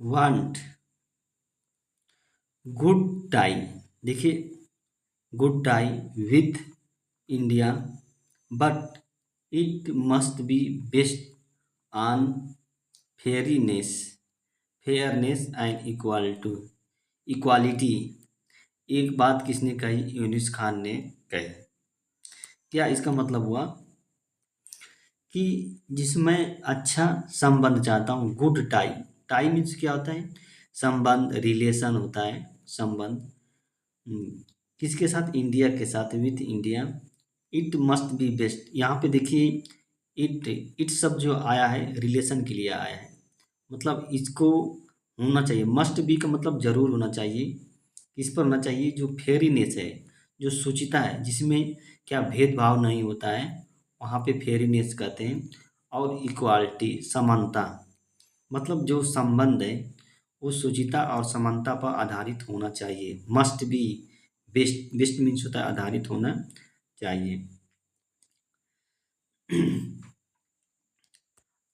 Want, good tie. देखिए, good tie with India, but it must be based on fairness, fairness and equality. एक बात किसने कही? यूनुस खान ने कही। क्या इसका मतलब हुआ कि जिसमें अच्छा संबंध चाहता हूँ, गुड टाई। टाई मीन्स क्या होता है? संबंध, रिलेशन होता है, संबंध। हम्म, किसके साथ? इंडिया के साथ, with India. It must B best. यहाँ पे देखिए, इट सब जो आया है रिलेशन के लिए आया है, मतलब इसको होना चाहिए। मस्ट बी का मतलब जरूर होना चाहिए। किस पर होना चाहिए? जो फेयरनेस है, जो शुचिता है, जिसमें क्या भेदभाव नहीं होता है, वहाँ पे फेयरनेस कहते हैं। और इक्वालिटी, समानता, मतलब जो संबंध है वो शुचिता और समानता पर आधारित होना चाहिए। Must be best, best means होता है आधारित होना चाहिए।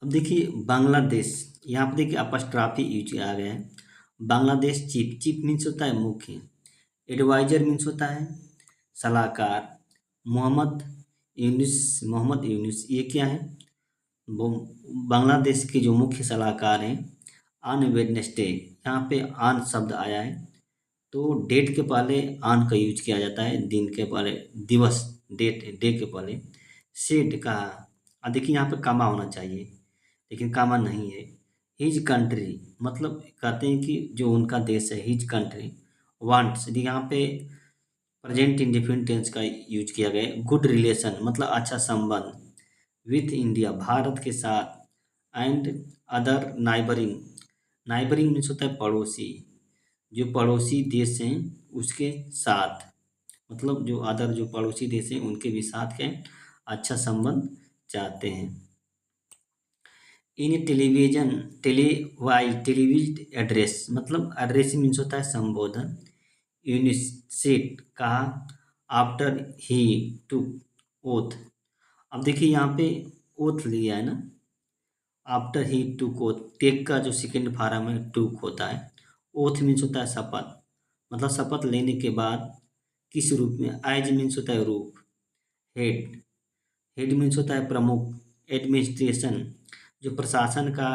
अब देखिए बांग्लादेश, यहाँ पे देखिए अपस्ट्रॉफी यूज आ गया है। बांग्लादेश चीफ, चीफ मीन्स होता है मुख्य। एडवाइजर मीन्स होता है सलाहकार। मोहम्मद मोहम्मद यूनुस ये क्या है? वो बांग्लादेश के जो मुख्य सलाहकार हैं। ऑन वेडनेसडे, यहाँ पे ऑन शब्द आया है, तो डेट के पहले ऑन का यूज किया जाता है, दिन के पहले, दिवस, डेट, डे के पहले। सेड का, देखिए यहाँ पे कामा होना चाहिए, लेकिन कामा नहीं है। हिज कंट्री, मतलब कहते हैं कि जो उनका देश है, हिज कंट्री। वांट्स, यहाँ पे प्रेजेंट इंडिफिनिट टेंस का यूज किया गया है। गुड रिलेशन, मतलब अच्छा संबंध विथ इंडिया, भारत के साथ। And other neighbouring, neighbouring means होता है पड़ोसी, जो पड़ोसी देश हैं उसके साथ, मतलब जो अदर जो पड़ोसी देश हैं उनके भी साथ क्या है? अच्छा संबंध चाहते हैं। इन टेलीविजन, टेलीविज एड्रेस, मतलब एड्रेस मीन्स होता है संबोधन। यूनिस सेट, कहा। आफ्टर ही टुक ओथ, अब देखिए यहाँ पे ओथ लिया है ना। After he took oath, take का जो सेकेंड फॉर्म है टुक होता है। ओथ मीन्स होता है शपथ, मतलब शपथ लेने के बाद किस रूप में? एज मीन्स होता है रूप। हेड, हेड मीन्स होता है प्रमुख। एडमिनिस्ट्रेशन, जो प्रशासन का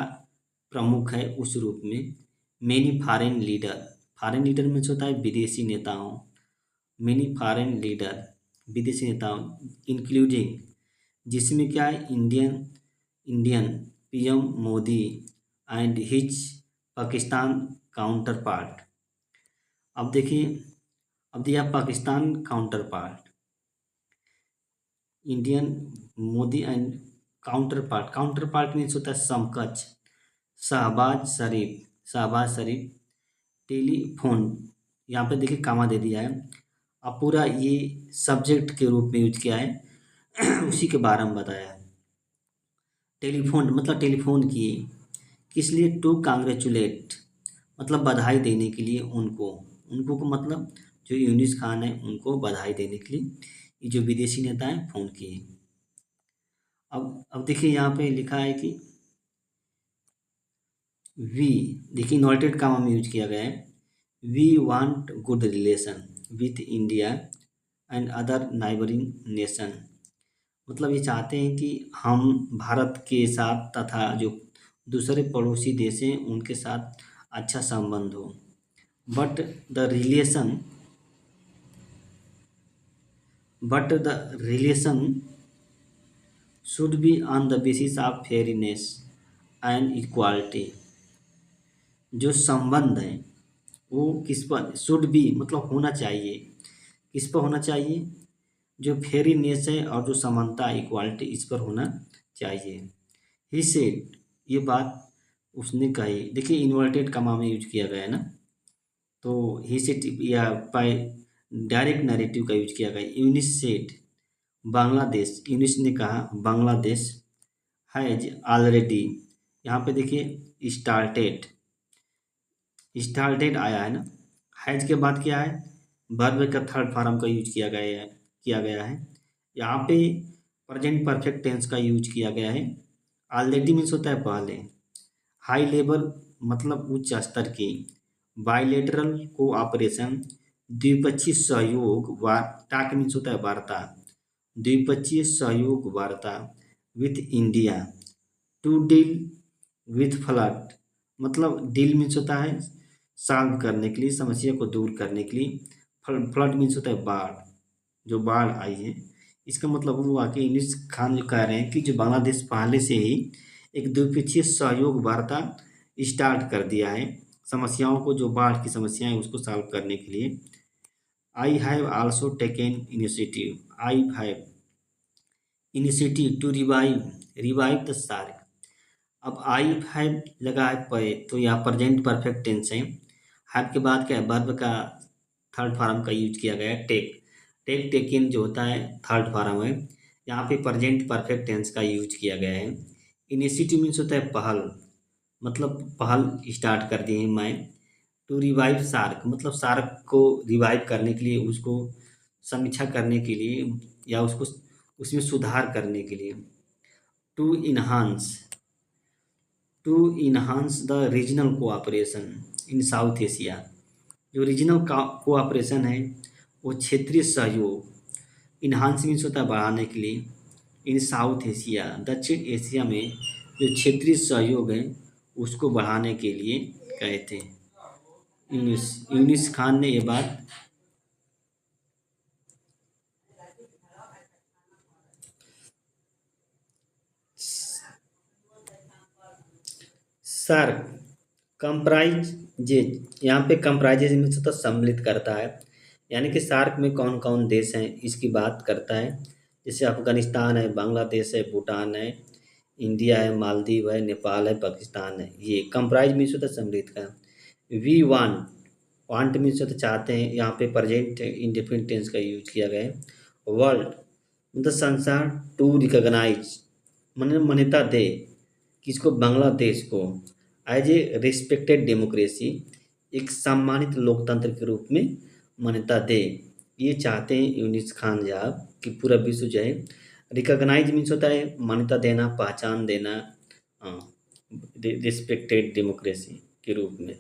प्रमुख है उस रूप में। Many foreign leader, foreign leader means होता है विदेशी नेताओं। मेनी फॉरेन लीडर, विदेशी नेताओं, इंक्लूडिंग, जिसमें क्या है? Indian, Indian PM Modi and his Pakistan counter part. अब देखिए, अब दिया Pakistan counter part, Indian Modi and counter part means होता है समकक्ष। शहबाज शरीफ, शहबाज शरीफ। टेलीफोन, यहाँ पे देखिए कामा दे दिया है। अब पूरा ये सब्जेक्ट के रूप में यूज किया है उसी के बारे में बताया है। टेलीफोन, मतलब टेलीफोन किए, किस लिए? टू कांग्रेचुलेट, मतलब बधाई देने के लिए उनको, उनको को मतलब जो यूनिस खान है उनको बधाई देने के लिए ये जो विदेशी नेता हैं फ़ोन किए। अब देखिए यहाँ पे लिखा है कि वी, देखिए इन्वर्टेड कामा में यूज किया गया है। We want good relation with India and other neighbouring nation, मतलब ये चाहते हैं कि हम भारत के साथ तथा जो दूसरे पड़ोसी देश हैं उनके साथ अच्छा संबंध हो। But the relation, but the relation should be on the basis of fairness and equality, जो संबंध है वो किस पर? शुड बी, मतलब होना चाहिए। किस पर होना चाहिए? जो फेयरनेस है और जो समानता, इक्वालिटी, इस पर होना चाहिए। ही सेड, ये बात उसने कही। देखिए इन्वर्टेड कमा में यूज किया गया है ना, तो ही सेड या बाय डायरेक्ट नैरेटिव का यूज किया गया। यूनिस सेड, बांग्लादेश, यूनिस ने कहा बांग्लादेश हैज ऑलरेडी, यहाँ पे देखिए स्टार्टेड, स्टार्टेड आया है ना। हैज के बाद क्या है? वर्ब का थर्ड फॉर्म का यूज किया गया है। यहाँ पे प्रेजेंट परफेक्ट टेंस का यूज किया गया है। ऑलरेडी मीन्स होता है पहले। हाई लेवल मतलब उच्च स्तर की। बायलैटरल कोऑपरेशन, द्विपक्षीय सहयोग, टाक मीन्स होता है वार्ता, द्विपक्षीय सहयोग वार्ता with India, to deal with flood, मतलब डील मीन्स होता है सॉल्व करने के लिए, समस्या को दूर करने के लिए। फ्लड मीन्स होता है बाढ़, जो बाढ़ आई है। इसका मतलब हुआ कि यूनिस खान जो कह रहे हैं कि जो बांग्लादेश पहले से ही एक द्विपक्षीय सहयोग वार्ता स्टार्ट कर दिया है, समस्याओं को, जो बाढ़ की समस्याएं उसको सॉल्व करने के लिए। I have also taken initiative, I have initiative to revive the SAARC. अब आई हैव लगा है पे, तो यहाँ प्रेजेंट परफेक्ट टेंस है। हैव के बाद क्या है, वर्ब का थर्ड फॉर्म का यूज किया गया है, टेक। टेकन जो होता है थर्ड फॉर्म है। यहाँ पे प्रेजेंट परफेक्ट टेंस का यूज किया गया है। इनिशिएटिव मीन्स होता है पहल, मतलब पहल स्टार्ट कर दी है मैं। टू रिवाइव सार्क, मतलब सार्क को रिवाइव करने के लिए, उसको समीक्षा करने के लिए, या उसको उसमें सुधार करने के लिए। To enhance, to enhance the regional cooperation in South Asia. जो रीजनल कोऑपरेशन है, वो क्षेत्रीय सहयोग, इन्हांस मीन्स होता है बढ़ाने के लिए, इन साउथ एशिया, दक्षिण एशिया में जो क्षेत्रीय सहयोग है उसको बढ़ाने के लिए कहे थे। यूनिस यूनिस खान ने ये बात सार्क कंप्राइज जे, यहाँ पे कंप्राइजेज मीन्स तो सम्मिलित करता है, यानी कि सार्क में कौन कौन देश हैं इसकी बात करता है। जैसे अफगानिस्तान है, बांग्लादेश है, भूटान है, इंडिया है, मालदीव है, नेपाल है, पाकिस्तान है। ये कंप्राइज मीन्स होता है सम्मिलित का। वी वांट मीन्स होता चाहते हैं, यहाँ पे प्रेजेंट इंडेफिनिट टेंस का यूज किया गया है। वर्ल्ड मतलब संसार, टू रिकॉग्नाइज मान्यता दे, किसको, बांग्लादेश को, एज ए रिस्पेक्टेड डेमोक्रेसी, एक सम्मानित लोकतंत्र के रूप में मान्यता दे। ये चाहते हैं यूनिस खान साहब कि पूरा विश्व जो है, रिकॉग्नाइज मीन्स होता है मान्यता देना, पहचान देना, रिस्पेक्टेड डेमोक्रेसी के रूप में।